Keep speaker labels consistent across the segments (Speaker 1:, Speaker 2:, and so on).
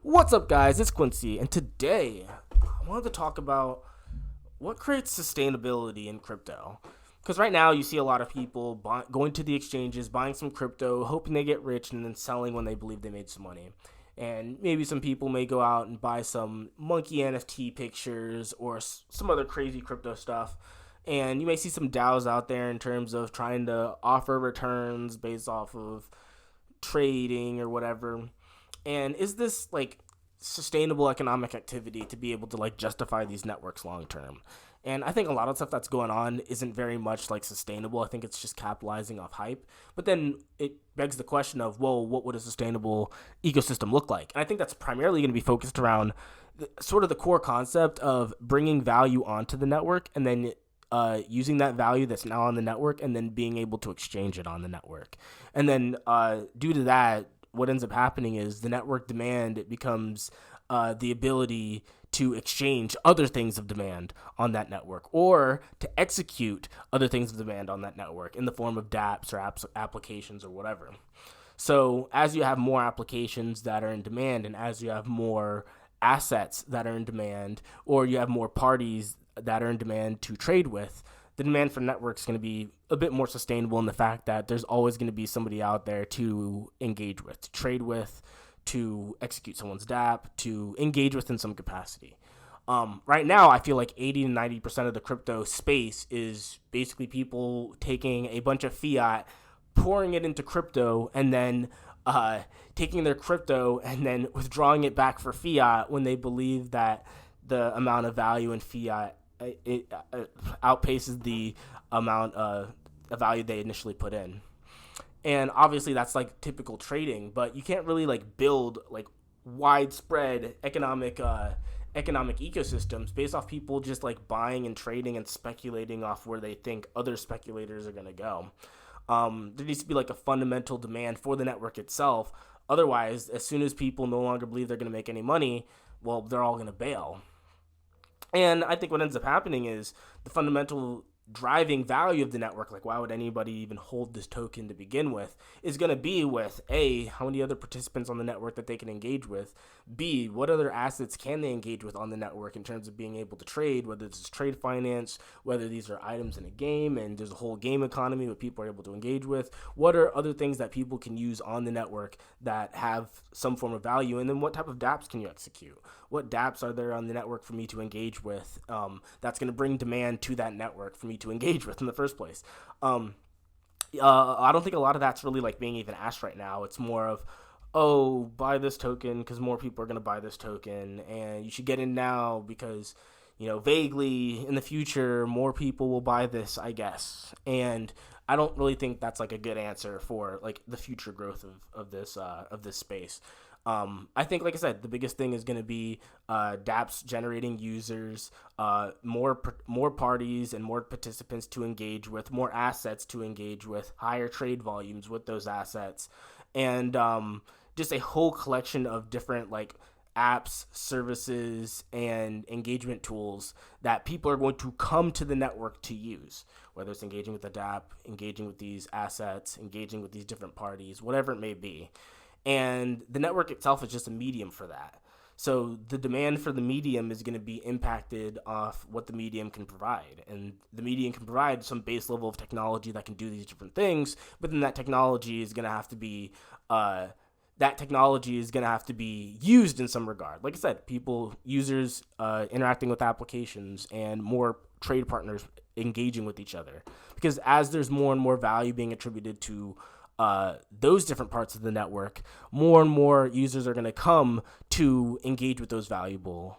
Speaker 1: What's up, guys? It's Quincy, and today I wanted to talk about what creates sustainability in crypto. Because right now, you see a lot of people going to the exchanges, buying some crypto, hoping they get rich, and then selling when they believe they made some money. And maybe some people may go out and buy some monkey NFT pictures or some other crazy crypto stuff. And you may see some DAOs out there in terms of trying to offer returns based off of trading or whatever. And is this like sustainable economic activity to be able to like justify these networks long term? And I think a lot of stuff that's going on isn't very much like sustainable. I think it's just capitalizing off hype. But then it begs the question of, well, what would a sustainable ecosystem look like? And I think that's primarily going to be focused around sort of the core concept of bringing value onto the network and then using that value that's now on the network and then being able to exchange it on the network. And then due to that, what ends up happening is the network demand becomes the ability to exchange other things of demand on that network or to execute other things of demand on that network in the form of dApps or applications or whatever. So as you have more applications that are in demand and as you have more assets that are in demand or you have more parties that are in demand to trade with, the demand for networks is going to be a bit more sustainable in the fact that there's always going to be somebody out there to engage with, to trade with, to execute someone's dApp, to engage with in some capacity. Right now, I feel like 80 to 90% of the crypto space is basically people taking a bunch of fiat, pouring it into crypto, and then taking their crypto and then withdrawing it back for fiat when they believe that the amount of value in fiat it outpaces the amount of value they initially put in. And obviously that's like typical trading, but you can't really like build like widespread economic ecosystems based off people just like buying and trading and speculating off where they think other speculators are going to go. There needs to be like a fundamental demand for the network itself. Otherwise, as soon as people no longer believe they're going to make any money, well, they're all going to bail. And I think what ends up happening is the fundamental driving value of the network, like why would anybody even hold this token to begin with, is going to be with A, how many other participants on the network that they can engage with, B, what other assets can they engage with on the network in terms of being able to trade, whether this is trade finance, whether these are items in a game and there's a whole game economy that people are able to engage with, what are other things that people can use on the network that have some form of value, and then what type of dApps can you execute? What dApps are there on the network for me to engage with that's going to bring demand to that network for me to engage with in the first place? I don't think a lot of that's really like being even asked right now. It's more of, oh, buy this token because more people are going to buy this token, and you should get in now because, vaguely in the future, more people will buy this, I guess. And I don't really think that's like a good answer for like the future growth of this space. I think, like I said, the biggest thing is going to be dApps generating users, more parties and more participants to engage with, more assets to engage with, higher trade volumes with those assets, and just a whole collection of different like apps, services, and engagement tools that people are going to come to the network to use, whether it's engaging with the dApp, engaging with these assets, engaging with these different parties, whatever it may be. And the network itself is just a medium for that. So the demand for the medium is going to be impacted off what the medium can provide. And the medium can provide some base level of technology that can do these different things, but then that technology is going to have to be used in some regard. Like I said, users interacting with applications and more trade partners engaging with each other. Because as there's more and more value being attributed to those different parts of the network, more and more users are going to come to engage with those valuable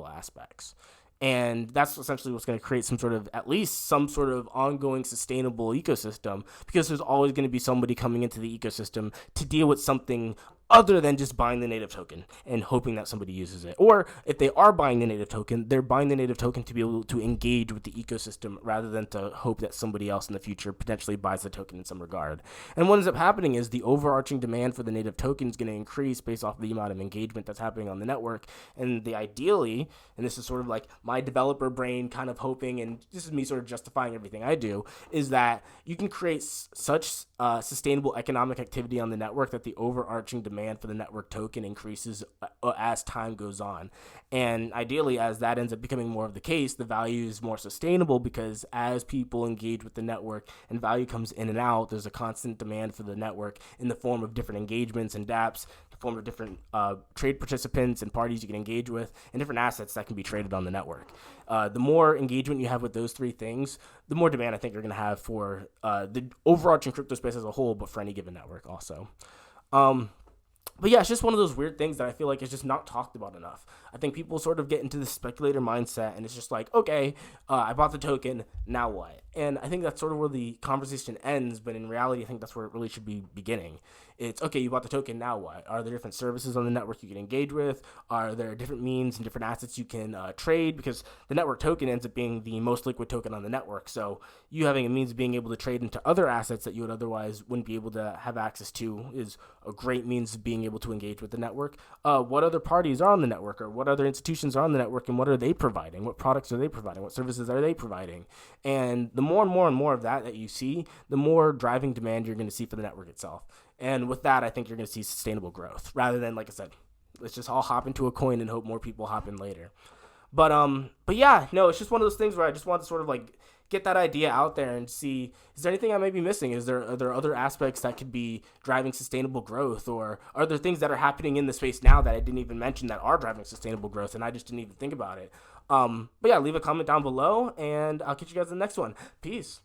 Speaker 1: aspects. And that's essentially what's going to create at least some sort of ongoing sustainable ecosystem, because there's always going to be somebody coming into the ecosystem to deal with something other than just buying the native token and hoping that somebody uses it. Or if they are buying the native token, they're buying the native token to be able to engage with the ecosystem rather than to hope that somebody else in the future potentially buys the token in some regard. And what ends up happening is the overarching demand for the native token is going to increase based off of the amount of engagement that's happening on the network. And ideally, and this is sort of like my developer brain kind of hoping, and this is me sort of justifying everything I do, is that you can create such sustainable economic activity on the network that the overarching demand demand for the network token increases as time goes on. And ideally, as that ends up becoming more of the case, the value is more sustainable because as people engage with the network and value comes in and out, there's a constant demand for the network in the form of different engagements and dApps, the form of different trade participants and parties you can engage with, and different assets that can be traded on the network. The more engagement you have with those three things, the more demand I think you're going to have for the overarching crypto space as a whole, but for any given network also. But yeah, it's just one of those weird things that I feel like is just not talked about enough. I think people sort of get into the speculator mindset, and it's just like, okay, I bought the token, now what? And I think that's sort of where the conversation ends, but in reality, I think that's where it really should be beginning. It's, okay, you bought the token, now what? Are there different services on the network you can engage with? Are there different means and different assets you can trade? Because the network token ends up being the most liquid token on the network. So you having a means of being able to trade into other assets that you would otherwise wouldn't be able to have access to is a great means of being able to engage with the network. What other parties are on the network, or what other institutions are on the network, and what are they providing? What products are they providing? What services are they providing? And the more and more and more of that you see, the more driving demand you're going to see for the network itself. And with that, I think you're going to see sustainable growth rather than, like I said, let's just all hop into a coin and hope more people hop in later. But yeah, no, it's just one of those things where I just want to sort of like get that idea out there and see, is there anything I may be missing? Are there other aspects that could be driving sustainable growth, or are there things that are happening in the space now that I didn't even mention that are driving sustainable growth and I just didn't even think about it? But yeah, leave a comment down below, and I'll catch you guys in the next one. Peace.